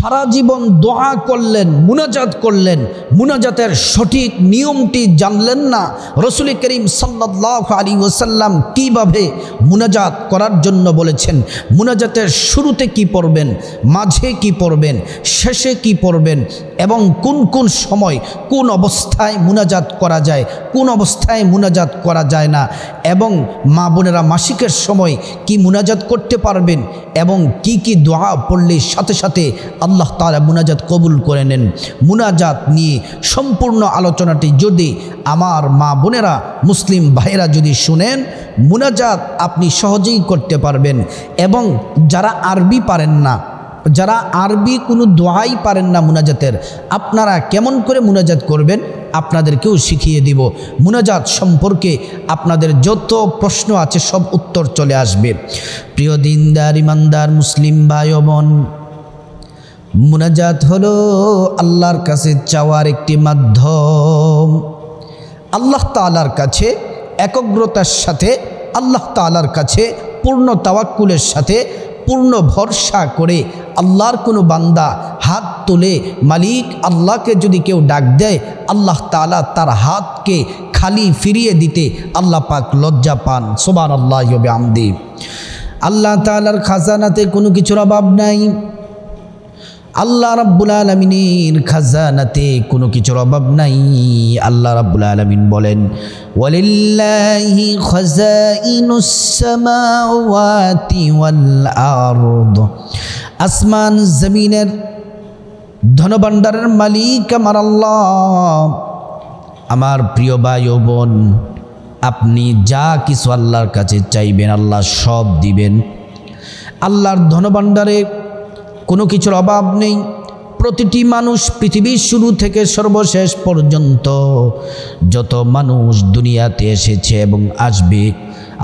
সারা জীবন দোয়া করলেন, মুনাজাত করলেন, মুনাজাতের সঠিক নিয়মটি জানলেন না। রাসূল করিম সাল্লাল্লাহু আলাইহি ওয়াসাল্লাম কীভাবে মুনাজাত করার জন্য বলেছেন, মুনাজাতের শুরুতে কি পড়বেন, মাঝে কি পড়বেন, শেষে কি পড়বেন, এবং কোন কোন সময় কোন অবস্থায় মুনাজাত করা যায়, কোন অবস্থায় মুনাজাত করা যায় না, এবং মা বোনেরা মাসিকের সময় কি মুনাজাত করতে পারবেন, এবং কি কি দোয়া পড়লে সাথে সাথে আল্লাহ তাআলা মুনাজাত কবুল করে নেন। মুনাজাত নিয়ে সম্পূর্ণ আলোচনাটি যদি আমার মা বোনেরা মুসলিম ভাইরা যদি শুনেন, মুনাজাত আপনি সহজেই করতে পারবেন। এবং যারা আরবি পারেন না, যারা আরবি কোনো দোয়াই পারেন না মুনাজাতের, আপনারা কেমন করে মুনাজাত করবেন আপনাদেরকেও শিখিয়ে দিব। মুনাজাত সম্পর্কে আপনাদের যত প্রশ্ন আছে সব উত্তর চলে আসবে। প্রিয় দিনদার ইমানদার মুসলিম ভাই ও বোন, মুনাজাত হলো আল্লাহর কাছে চাওয়ার একটি মাধ্যম। আল্লাহ তাআলার কাছে একগ্রতার সাথে, আল্লাহ তাআলার কাছে পূর্ণ তাওয়াক্কুলের সাথে, পূর্ণ ভরসা করে আল্লাহর কোনো বান্দা হাত তুলে মালিক আল্লাহকে যদি কেউ ডাক দেয়, আল্লাহ তাআলা তার হাতকে খালি ফিরিয়ে দিতে আল্লাহ পাক লজ্জা পান। সুবহানাল্লাহি ওয়া বিহামদিহি। আল্লাহ তাআলার খাজানাতে কোনো কিছুর অভাব নাই। আল্লাহ রাব্বুল আলামিনের খাজানাতে কোনো কিছুর অভাব নাই। আল্লাহ রাব্বুল আলামিন বলেন, ওয়ালিল্লাহি খাজাইনুস সামাওয়াতি ওয়াল আরদ। আসমান জমিনের ধনভাণ্ডারের মালিক আমার আল্লাহ। আমার প্রিয় ভাই ও বোন, আপনি যা কিছু আল্লাহর কাছে চাইবেন আল্লাহ সব দিবেন। আল্লাহর ধনভাণ্ডারে কোনো কিছুর অভাব নেই। প্রতিটি মানুষ পৃথিবীর শুরু থেকে সর্বশেষ পর্যন্ত যত মানুষ দুনিয়াতে এসেছে এবং আসবে,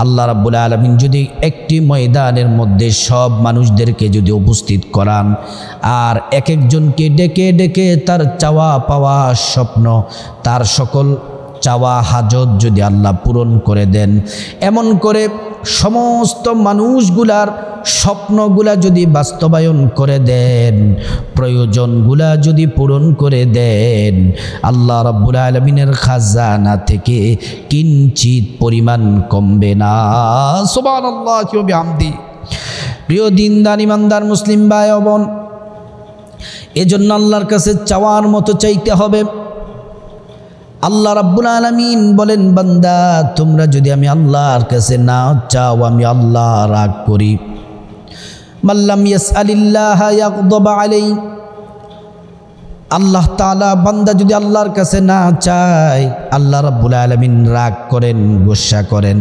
আল্লাহ রাব্বুল আলামিন যদি একটি ময়দানের মধ্যে সব মানুষদেরকে যদি উপস্থিত করান আর এক একজনকে ডেকে ডেকে তার চাওয়া পাওয়া স্বপ্ন, তার সকল চাওয়া হাজত যদি আল্লাহ পূরণ করে দেন, এমন করে সমস্ত মানুষগুলার স্বপ্নগুলা যদি বাস্তবায়ন করে দেন, প্রয়োজনগুলা যদি পূরণ করে দেন, আল্লাহ রাব্বুল আলামিনের খাজানা থেকে কিঞ্চিত পরিমাণ কমবে না। সুবহানাল্লাহি ওয়া বিহামদিহি। প্রিয় দিনদার ইমানদার মুসলিম ভাই ও বোন, এজন্য আল্লাহর কাছে চাওয়ার মতো চাইতে হবে। আল্লাহ রাব্বুল আলামিন বলেন, বান্দা তোমরা যদি আমি আল্লাহর কাছে না চাও, আমি আল্লাহ রাগ করি। মাল্লাম ইয়াসআলিল্লাহ ইয়াগদাব আলাইহি। আল্লাহ তাআলা বান্দা যদি আল্লাহর কাছে না চায়, আল্লাহ রাব্বুল আলামিন রাগ করেন, গোসা করেন।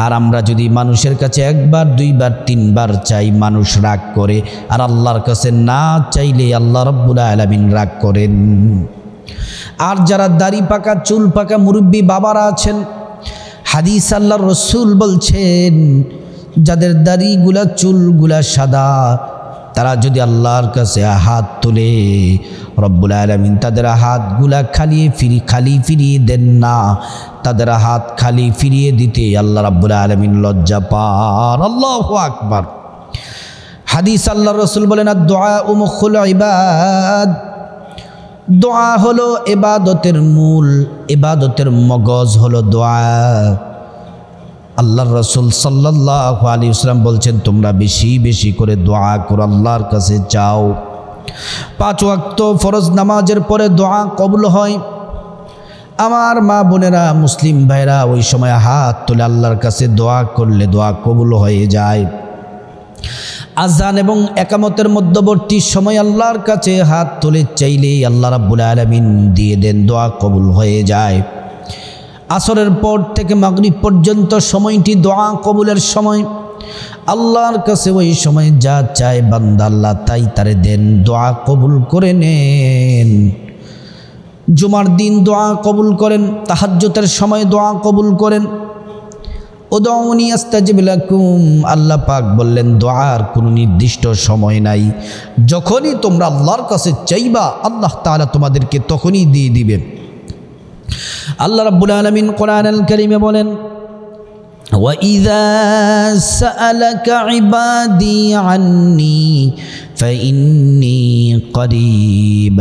আর আমরা যদি মানুষের কাছে একবার দুইবার তিনবার চাই, মানুষ রাগ করে। আর আল্লাহর কাছে না চাইলে আল্লাহ রাব্বুল আলামিন রাগ করেন। আর যারা দাড়ি পাকা চুল পাকা মুরব্বী বাবারা আছেন, হাদিস আল্লাহর রাসূল বলছেন, যাদের দাড়িগুলা চুলগুলা সাদা, তারা যদি আল্লাহর কাছে হাত তুলে, রব্বুল আলামিন তাদের হাতগুলা খালি ফিরিয়ে দেন না। তাদের হাত খালি ফিরিয়ে দিতে আল্লাহ রাব্বুল আলামিন লজ্জা পান। আল্লাহু আকবার। হাদিস আল্লাহর রাসূল বলেন, আদ-দুআ মুখুল ইবাদ। দোয়া হলো ইবাদতের মূল, ইবাদতের মগজ হলো দোয়া। আল্লাহর রাসূল সাল্লাল্লাহু আলাইহি ওয়াসাল্লাম বলছেন, তোমরা বেশি বেশি করে দোয়া করো, আল্লাহর কাছে যাও। 5 ওয়াক্ত ফরজ নামাজের পরে দোয়া কবুল হয়। আমার মা বোনেরা মুসলিম ভাইরা, ওই সময় হাত তুলে আল্লাহর কাছে দোয়া করলে দোয়া কবুল হয়ে যায়। আজান এবং একামতের মধ্যবর্তী সময় আল্লাহর কাছে হাত তুলে চাইলেই আল্লাহ রাব্বুল আলামিন দিয়ে দেন, দোয়া কবুল হয়ে যায়। আসরের পর থেকে মাগরিব পর্যন্ত সময়টি দোয়া কবুলের সময়। আল্লাহর কাছে ওই সময় যা চায় বান্দা আল্লাহ তাই তারে দেন, দোয়া কবুল করে নেন। জুমার দিন দোয়া কবুল করেন, তাহাজ্জুদের সময় দোয়া কবুল করেন। উদউনি আস্তাজিব লাকুম। আল্লাহ পাক বললেন, দোয়ার কোনো নির্দিষ্ট সময় নাই। যখনই তোমরা আল্লাহর কাছে চাইবা আল্লাহ তাআলা তোমাদেরকে তখনই দিয়ে দিবেন। আল্লাহ রাব্বুল আলামিন কোরআনুল কারীমে বলেন, وَإِذَا سَأَلَكَ عِبَادِي عَنِّي فَإِنِّي قريب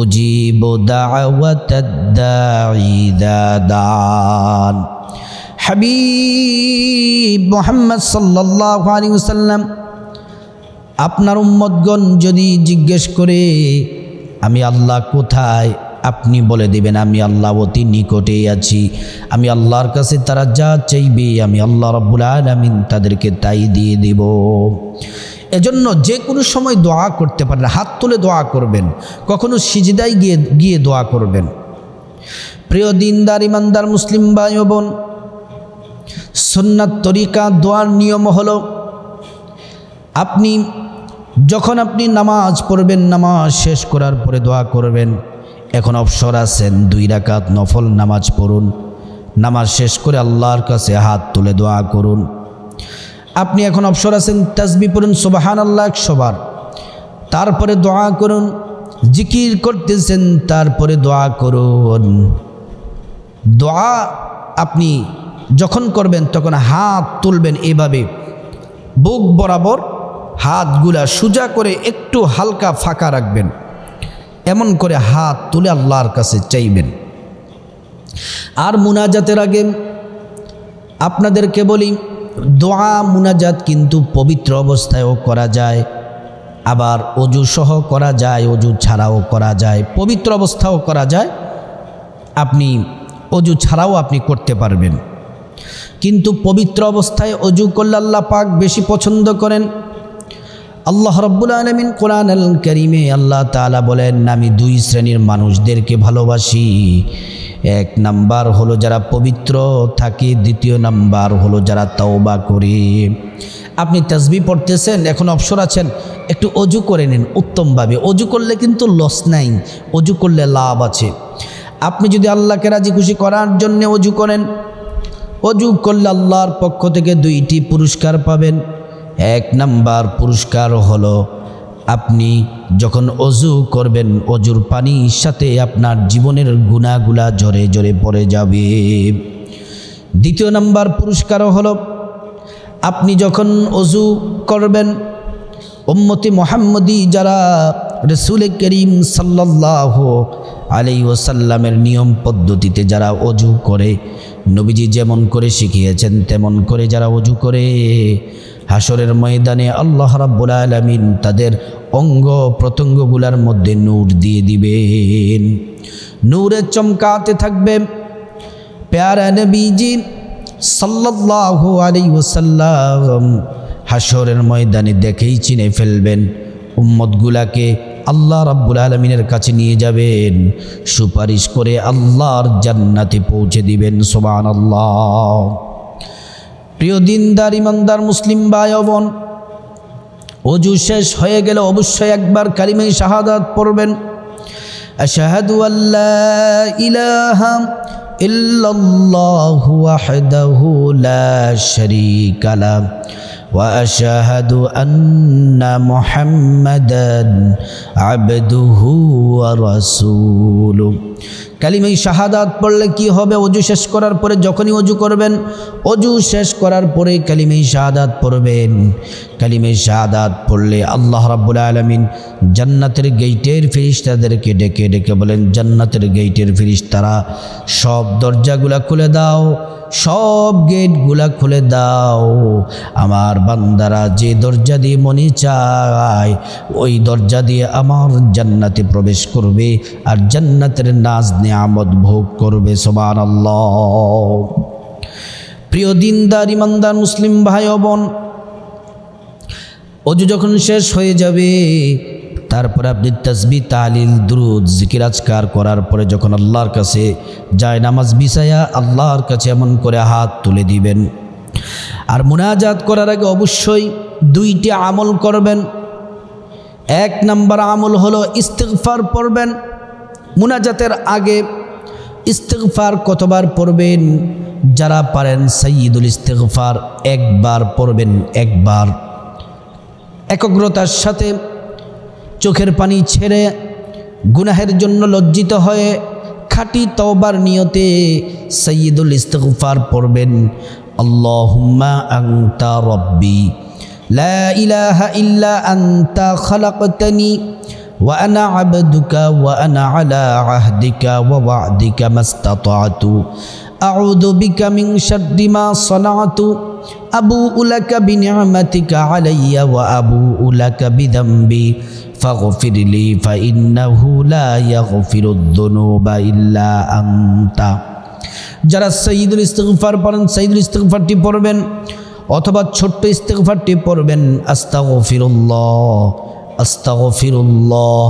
أجيب دعوة الداعي إذا دعان হাবিব মুহাম্মদ সাল্লাল্লাহু আলাইহি ওয়াসাল্লাম আপনার উম্মতগণ যদি জিজ্ঞেস করে আমি আল্লাহ কোথায়, আপনি বলে দিবেন আমি আল্লাহ অতি নিকটেই আছি। আমি আল্লাহর কাছে তারা যা চাইবে আমি আল্লাহ রাব্বুল আলামিন তাদেরকে তাই দিয়ে দেব। এজন্য যে কোনো সময় দোয়া করতে পারেন, হাত তুলে দোয়া করবেন, কখনো সিজদায় গিয়ে দোয়া করবেন। প্রিয় দিনদার ইমানদার মুসলিম ভাই ও বোন, সুন্নাত তরিকা দোয়ার নিয়ম হলো যখন আপনি নামাজ পড়বেন, নামাজ শেষ করার পরে দোয়া করবেন। এখন অবসর আছেন, 2 রাকাত নফল নামাজ পড়ুন, নামাজ শেষ করে আল্লাহর কাছে হাত তুলে দোয়া করুন। আপনি এখন অবসর আছেন, তাসবিহ পড়ুন সুবহানাল্লাহ 100 বার, তারপরে দোয়া করুন। জিকির করতেছেন, তারপরে দোয়া করুন। দোয়া আপনি যখন করবেন তখন হাত তুলবেন এভাবে, বুক বরাবর হাতগুলা সোজা করে একটু হালকা ফাঁকা রাখবেন, এমন করে হাত তুলে আল্লাহর কাছে চাইবেন। আর মুনাজাতের আগে আপনাদেরকে বলি, দোয়া মুনাজাত কিন্তু পবিত্র অবস্থায়ও করা যায়, আবার অজু সহ করা যায়, অজু ছাড়াও করা যায়, পবিত্র অবস্থাও করা যায়, আপনি অজু ছাড়াও আপনি করতে পারবেন। কিন্তু পবিত্র অবস্থায় অজু করলে আল্লাহ পাক বেশি পছন্দ করেন। আল্লাহ রাব্বুল আলামিন কোরআনুল কারীমে আল্লাহ তাআলা বলেন, আমি 2 শ্রেণীর মানুষদেরকে ভালোবাসি। 1 নাম্বার হলো যারা পবিত্র থাকে, 2 নাম্বার হলো যারা তওবা করে। আপনি তাসবিহ পড়তেছেন, এখন অবসর আছেন, একটু অজু করে নিন উত্তমভাবে। অজু করলে কিন্তু লস নাই, অজু করলে লাভ আছে। আপনি যদি আল্লাহকে রাজি খুশি করার জন্য অজু করেন, অজু করলে আল্লাহর পক্ষ থেকে 2টি পুরস্কার পাবেন। 1 নাম্বার পুরস্কার হলো আপনি যখন অজু করবেন, অজুর পানির সাথে আপনার জীবনের গুনাহগুলা ঝরে ঝরে পড়ে যাবে। 2 নাম্বার পুরস্কার হলো আপনি যখন অজু করবেন, উম্মতি মুহাম্মদী যারা রাসূল করিম সাল্লাল্লাহু আলাইহি ওয়াসাল্লামের নিয়ম পদ্ধতিতে যারা অজু করে, নবীজি যেমন করে শিখিয়েছেন তেমন করে যারা অজু করে, হাসরের ময়দানে আল্লাহ রাব্বুল আলামিন তাদের অঙ্গ প্রত্যঙ্গগুলোর মধ্যে নূর দিয়ে দিবেন, নূরে চমকাতে থাকবে। প্যারা নবীজি সাল্লাল্লাহু আলাইহি ওয়াসাল্লাম হাসরের ময়দানে দেখেই চিনে ফেলবেন, উম্মতগুলাকে আল্লাহ রাব্বুল আলামিনের কাছে নিয়ে যাবেন, সুপারিশ করে আল্লাহর জান্নাতে পৌঁছে দিবেন। সুবহানাল্লাহ। প্রিয় দিনদার ইমানদার মুসলিম ভাই ও বোন, ওযু শেষ হয়ে গেলে অবশ্যই একবার কালিমা শাহাদাত পড়বেন। আশহাদু আল্লা ইলাহা ইল্লাল্লাহু ওয়াহদাহু লা শারীকা লাহু ওয়া আশহাদু আন্না মুহাম্মাদান আবদুহু ওয়া রাসূলুহু। কালিমা শাহাদাত পড়লে কি হবে? ওযু শেষ করার পরে যখনই ওযু করবেন, ওযু শেষ করার পরে কালিমা শাহাদাত পড়বেন। কালিমা শাহাদাত পড়লে আল্লাহ রাব্বুল আলামিন জান্নাতের গেটের ফেরেশতাদেরকে ডেকে ডেকে বলেন, জান্নাতের গেটের ফেরেশতারা সব দরজাগুলা খুলে দাও, সব গেটগুলা খুলে দাও। আমার বান্দারা যে দরজা দিয়ে মনে চায় ওই দরজা দিয়ে আমার জান্নাতে প্রবেশ করবে আর জান্নাতের নাজ নিয়ামত ভোগ করবে। সুবহানাল্লাহ। প্রিয় দিনদার ইমানদার মুসলিম ভাই ও বোন, ওযু যখন শেষ হয়ে যাবে তারপরে আপনি তাসবিহ তাহলিল দুরুদ জিকির আজকার করার পরে যখন আল্লাহর কাছে যায় নামাজ বিছায়া আল্লাহর কাছে এমন করে হাত তুলে দিবেন। আর মুনাজাত করার আগে অবশ্যই 2টি আমল করবেন। 1 নাম্বার আমল হলো ইস্তিগফার পড়বেন। মুনাজাতের আগে ইস্তিগফার কতবার পড়বেন? যারা পারেন সাইয়্যিদুল ইস্তিগফার 1 বার পড়বেন, 1 বার একগ্রতার সাথে চোখের পানি ছেড়ে গুনাহের জন্য লজ্জিত হয়ে খাঁটি তওবার নিয়তে সাইয়্যিদুল ইস্তিগফার পড়বেন। আল্লাহুম্মা আনতা রাব্বি লা ইলাহা ইল্লা আনতা খালাকতানি وأنا عبدك وأنا على عهدك ووعدك ما استطعت أعوذ بك من شر ما صنعت أبوء لك بنعمتك علي وأبوء لك بذنبي فاغفر لي فإنه لا يغفر الذنوب إلا أنت যারা সাইয়্যিদুল ইস্তিগফার পড়েন সাইয়্যিদুল ইস্তিগফারটি পড়বেন অথবা ছোট্ট ইস্তিগফারটি পড়বেন আস্তাগফিরুল্লাহ আস্তাগফিরুল্লাহ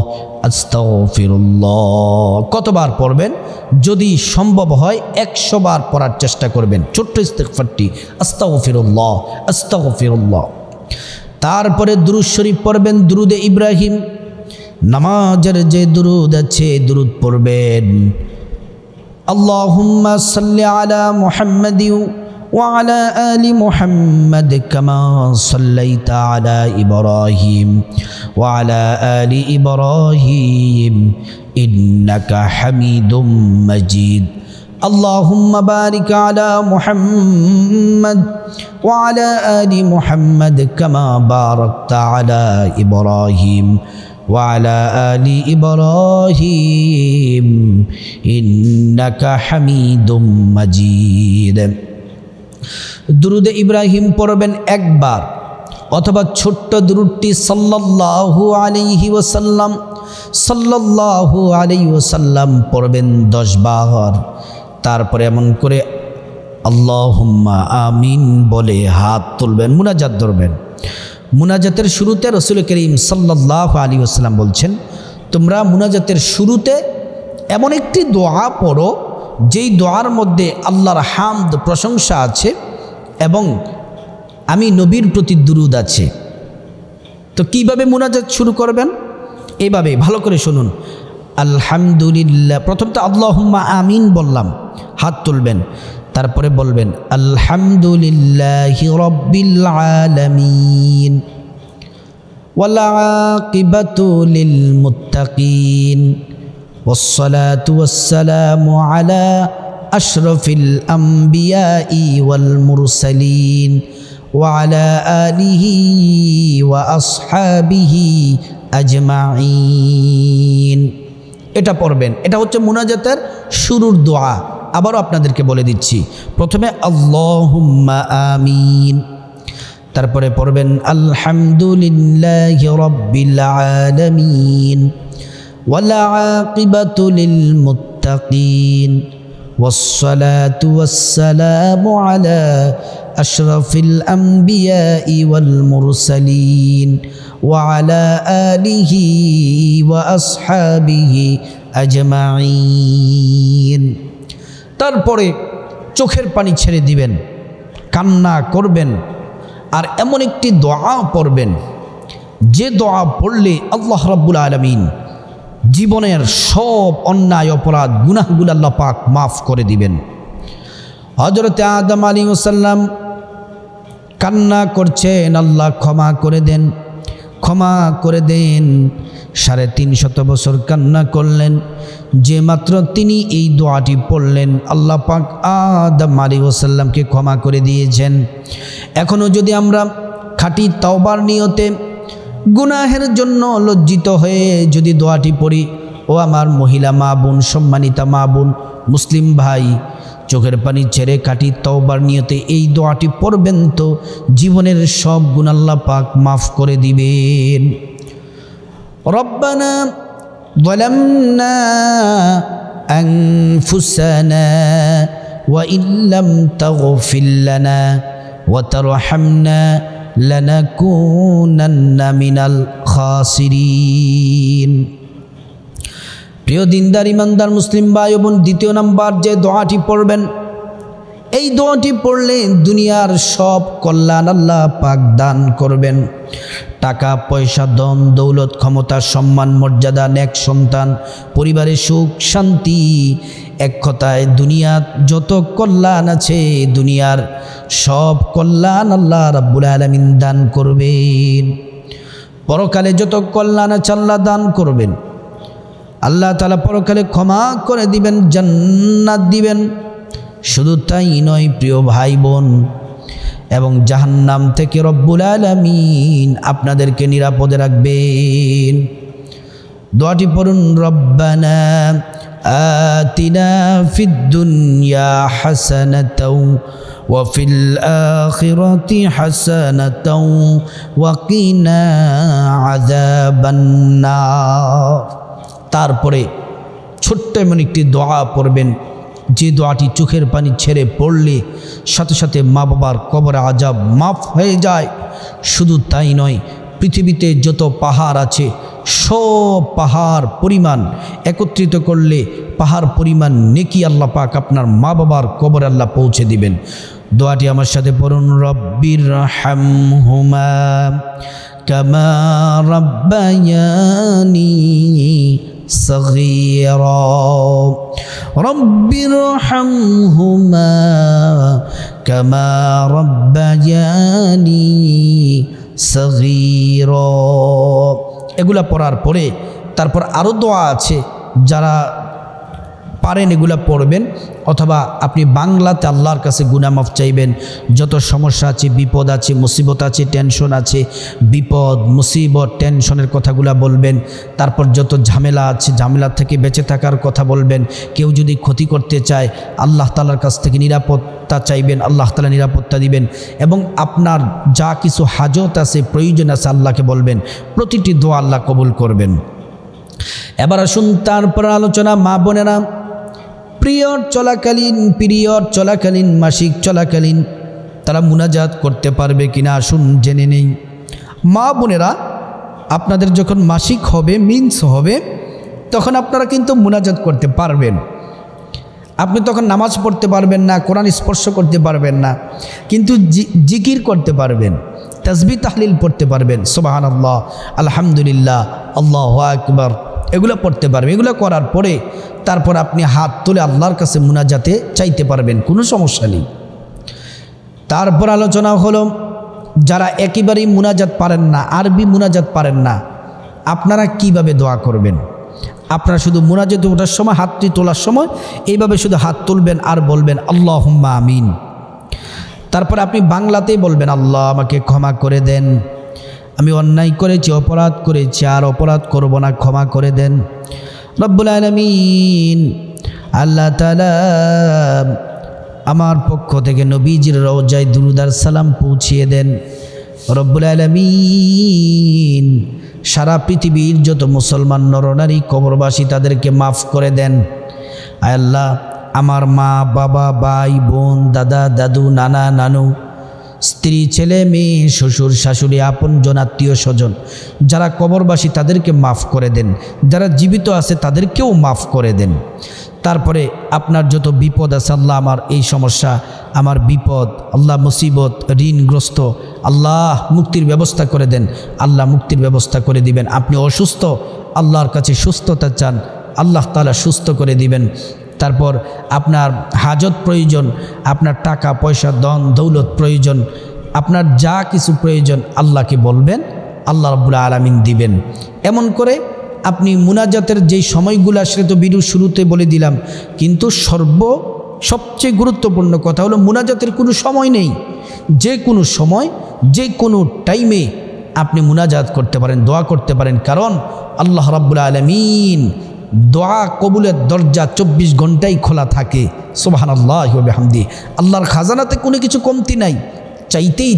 আস্তাগফিরুল্লাহ কতবার পড়বেন যদি সম্ভব হয় 100 বার পড়ার চেষ্টা করবেন ছোট্ট ইস্তিগফারটি আস্তাগফিরুল্লাহ আস্তাগফিরুল্লাহ তারপরে দুরূদ শরীফ পড়বেন দুরুদে ইব্রাহিম নামাজের যে দুরুদ আছে দুরুদ পড়বেন আল্লাহুম্মা সাল্লি আলা মুহাম্মাদিন ওয়া আলা আলি মুহাম্মাদ কামা সাল্লাইতা আলা ইব্রাহিম ওয়া আলা আলি ইব্রাহিম ইন্নাকা হামিদুম মাজিদ اللهم بارك على محمد وعلى آل محمد كما باركت على إبراهيم وعلى آل إبراهيم إنك حميد مجيد درود إبراهيم পড়বেন একবার অথবা ছোট্ট দুরূদটি সাল্লাল্লাহু আলাইহি ওয়াসাল্লাম পড়বেন 10 বার তারপরে এমন করে আল্লাহুম্মা আমিন বলে হাত তুলবেন মুনাজাত ধরবেন মুনাজাতের শুরুতে রাসূল করিম সাল্লাল্লাহু আলাইহি ওয়াসাল্লাম বলছেন তোমরা মুনাজাতের শুরুতে এমন একটি দোয়া পড়ো যেই দোয়ার মধ্যে আল্লাহর হামদ প্রশংসা আছে এবং আমি নবীর প্রতি দুরূদ আছে তো কিভাবে মুনাজাত শুরু করবেন এইভাবে ভালো করে শুনুন আলহামদুলিল্লাহ প্রথম তো আল্লাহুম্মা আমিন বললাম হাত তুলবেন তারপরে বলবেন আলহামদুলিল্লাহি রাব্বিল আলামিন ওয়াল আকিবাতু লিল মুত্তাকিন ওয়াসসালাতু ওয়াসসালামু আলা আশরাফিল আমবিয়াই ওয়াল মুরসালিন ওয়া আলা আলিহি ওয়া আসহাবিহি আজমাইন এটা পড়বেন এটা হচ্ছে মুনাজাতের শুরুর দোয়া আবারও আপনাদেরকে বলে দিচ্ছি প্রথমে আল্লাহুম্মা আমিন তারপরে পড়বেন আলহামদুলিল্লাহি রাব্বিল আলামিন ওয়াল আকিবাতু লিল মুত্তাকিন والصلاة والسلام على أشرف الأنبياء والمرسلين وعلى آله وأصحابه أجمعين তারপরে চোখের পানি ছেড়ে দিবেন কান্না করবেন আর এমন একটি দোয়া পড়বেন যে দোয়া পড়লে আল্লাহ রাব্বুল আলামিন জীবনের সব অন্যায় অপরাধ গুনাহগুলো আল্লাহ পাক মাফ করে দিবেন হযরত আদম আলাইহিস সালাম কান্না করছেন আল্লাহ ক্ষমা করে দেন 350 বছর কান্না করলেন যে মাত্র তিনি এই দোয়াটি পড়লেন আল্লাহ পাক আদম আলাইহিস সালামকে ক্ষমা করে দিয়েছেন এখনো যদি আমরা খাঁটি তওবার নিয়তে গুনাহের জন্য লজ্জিত হয়ে যদি দোয়াটি পড়ি ও আমার মহিলা মা বোন সম্মানিতা মা বোন মুসলিম ভাই চোখের পানি ছেড়ে খাঁটি তওবার নিয়তে এই দোয়াটি পড়বেন তো জীবনের সব গুনাহ আল্লাহ পাক মাফ করে দিবেন রব্বানা যালামনা আনফুসানা ওয়া ইল্লাম তাগফির লানা ওয়া তারহামনা লানাকুনান্না মিনাল খাসিরিন প্রিয় দিনদার ইমানদার মুসলিম ভাই বোন দ্বিতীয় নাম্বার যে দোয়াটি পড়বেন এই দোয়াটি পড়লে দুনিয়ার সব কল্যাণ আল্লাহ পাক দান করবেন টাকা পয়সা ধন দৌলত ক্ষমতা সম্মান মর্যাদা নেক সন্তান পরিবারে সুখ শান্তি এক কথায় দুনিয়ার যত কল্যাণ আছে দুনিয়ার সব কল্যাণ আল্লাহ রাব্বুল আলামিন দান করবেন পরকালে যত কল্যাণ আছে আল্লাহ দান করবেন আল্লাহ তাআলা পরকালে ক্ষমা করে দিবেন জান্নাত দিবেন শুধু তাই নয় প্রিয় ভাই বোন এবং জাহান্নাম থেকে রব্বুল আলামিন আপনাদেরকে নিরাপদে রাখবেন দোয়াটি পড়ুন, রব্বানা আতিনা ফিদ দুনিয়া হাসানাতাও ওয়া ফিল আখিরাতি হাসানাতাও ওয়া কিনা আযাবান নার। তারপরে ছোট্ট এমন একটি দোয়া পড়বেন, যে দোয়াটি চোখের পানি ছেড়ে পড়লে সাথে সাথে মা বাবার কবরে আযাব মাফ হয়ে যায়। শুধু তাই নয়, পৃথিবীতে যত পাহাড় আছে সব পাহাড় পরিমাণ একত্রিত করলে পাহাড় পরিমাণ নেকি আল্লাহ পাক আপনার মা বাবার কবরে আল্লাহ পৌঁছে দিবেন। দোয়াটি আমার সাথে পড়ুন, রব্বির হামহুমা কামা রাব্বায়ানি সগীরা, রব্বির হামহুমা কামা রাব্বায়ানি সগীরা। এগুলা পড়ার পরে তারপর আরও দোয়া আছে, যারা পারেন এগুলা পড়বেন, অথবা আপনি বাংলাতে আল্লাহর কাছে গুনাহ মাফ চাইবেন। যত সমস্যা আছে, বিপদ আছে, মুসিবত আছে, টেনশন আছে, বিপদ মুসিবত টেনশনের কথাগুলা বলবেন। তারপর যত ঝামেলা আছে, ঝামেলা থেকে বেঁচে থাকার কথা বলবেন। কেউ যদি ক্ষতি করতে চায় আল্লাহ তাআলার কাছ থেকে নিরাপত্তা চাইবেন, আল্লাহ তাআলা নিরাপত্তা দিবেন। এবং আপনার যা কিছু হাজত আছে, প্রয়োজন আছে, আল্লাহকে বলবেন। প্রতিটি দোয়া আল্লাহ কবুল করবেন। এবার আসুন তারপর আলোচনা, মা বোনেরা, পিরিয়ড চলাকালীন মাসিক চলাকালীন তারা মুনাজাত করতে পারবে কিনা আসুন জেনে নেই। মা বোনেরা, আপনাদের যখন মাসিক হবে, মিন্স হবে, তখন আপনারা কিন্তু মুনাজাত করতে পারবেন। আপনি তখন নামাজ পড়তে পারবেন না, কোরআন স্পর্শ করতে পারবেন না, কিন্তু জিকির করতে পারবেন, তাসবিহ তাহলিল পড়তে পারবেন, সুবহানাল্লাহ, আলহামদুলিল্লাহ, আল্লাহু আকবার, এগুলো পড়তে পারবেন। এগুলো করার পরে তারপর আপনি হাত তুলে আল্লাহর কাছে মুনাজাতে চাইতে পারবেন, কোনো সমস্যা নেই। তারপর আলোচনা হলো, যারা একেবারেই মুনাজাত পারেন না, আরবি মুনাজাত পারেন না, আপনারা কিভাবে দোয়া করবেন। আপনারা শুধু মুনাজাতে ওঠার সময়, হাতটি তোলার সময় এইভাবে শুধু হাত তুলবেন আর বলবেন আল্লাহুম্মা আমিন। তারপর আপনি বাংলাতেই বলবেন, আল্লাহ আমাকে ক্ষমা করে দেন, আমি অন্যায় করেছি, অপরাধ করেছি, আর অপরাধ করব না, ক্ষমা করে দেন। রব্বুল আলামিন, আল্লাহ তাআলা আমার পক্ষ থেকে নবীজির রওজায় দুরূদ আর সালাম পৌঁছিয়ে দেন। রব্বুল আলামিন, সারা পৃথিবীর যত মুসলমান নরনারী কবরবাসী তাদেরকে মাফ করে দেন। আয় আল্লাহ, আমার মা বাবা, ভাই বোন, দাদা দাদু, নানা নানু, স্ত্রী ছেলে মেয়ে, শ্বশুর শাশুড়ি, আপনজন আত্মীয় স্বজন যারা কবরবাসী তাদেরকে মাফ করে দেন। যারা জীবিত আছে তাদেরকেও মাফ করে দেন। তারপরে আপনার যত বিপদ আছে, আল্লাহ আমার এই সমস্যা, আমার বিপদ, আল্লাহ মুসিবত, ঋণগ্রস্ত, আল্লাহ মুক্তির ব্যবস্থা করে দেন। আল্লাহ মুক্তির ব্যবস্থা করে দিবেন। আপনি অসুস্থ, আল্লাহর কাছে সুস্থতা চান, আল্লাহ তাআলা সুস্থ করে দিবেন। তারপর আপনার হাজত প্রয়োজন, আপনার টাকা পয়সা ধন দৌলত প্রয়োজন, আপনার যা কিছু প্রয়োজন আল্লাহকে বলবেন, আল্লাহ রাব্বুল আলামিন দিবেন। এমন করে আপনি মুনাজাতের যেই সময়গুলো আসলে তো ভিডিও শুরুতে বলে দিলাম, কিন্তু সবচেয়ে গুরুত্বপূর্ণ কথা হলো মুনাজাতের কোনো সময় নেই। যে কোনো সময়, যে কোনো টাইমে আপনি মুনাজাত করতে পারেন, দোয়া করতে পারেন। কারণ আল্লাহ রাব্বুল আলামিন দোয়া কবুলের দরজা 24 ঘন্টাই খোলা থাকে। সুবহানাল্লাহি ওয়া বিহামদিহি। আল্লাহর খাজানাতে কোনো কিছু কমতি নাই। চাইতেই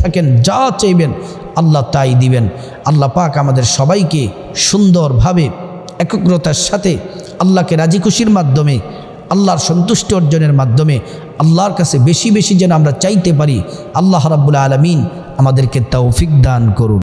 থাকেন, যা চাইবেন আল্লাহ তাই দিবেন। আল্লাহ পাক আমাদের সবাইকে সুন্দরভাবে একগ্রতার সাথে আল্লাহকে রাজি খুশির মাধ্যমে, আল্লাহর সন্তুষ্টি অর্জনের মাধ্যমে আল্লাহর কাছে বেশি বেশি যেন আমরা চাইতে পারি। আল্লাহ রাব্বুল আলামিন আমাদেরকে তৌফিক দান করুন।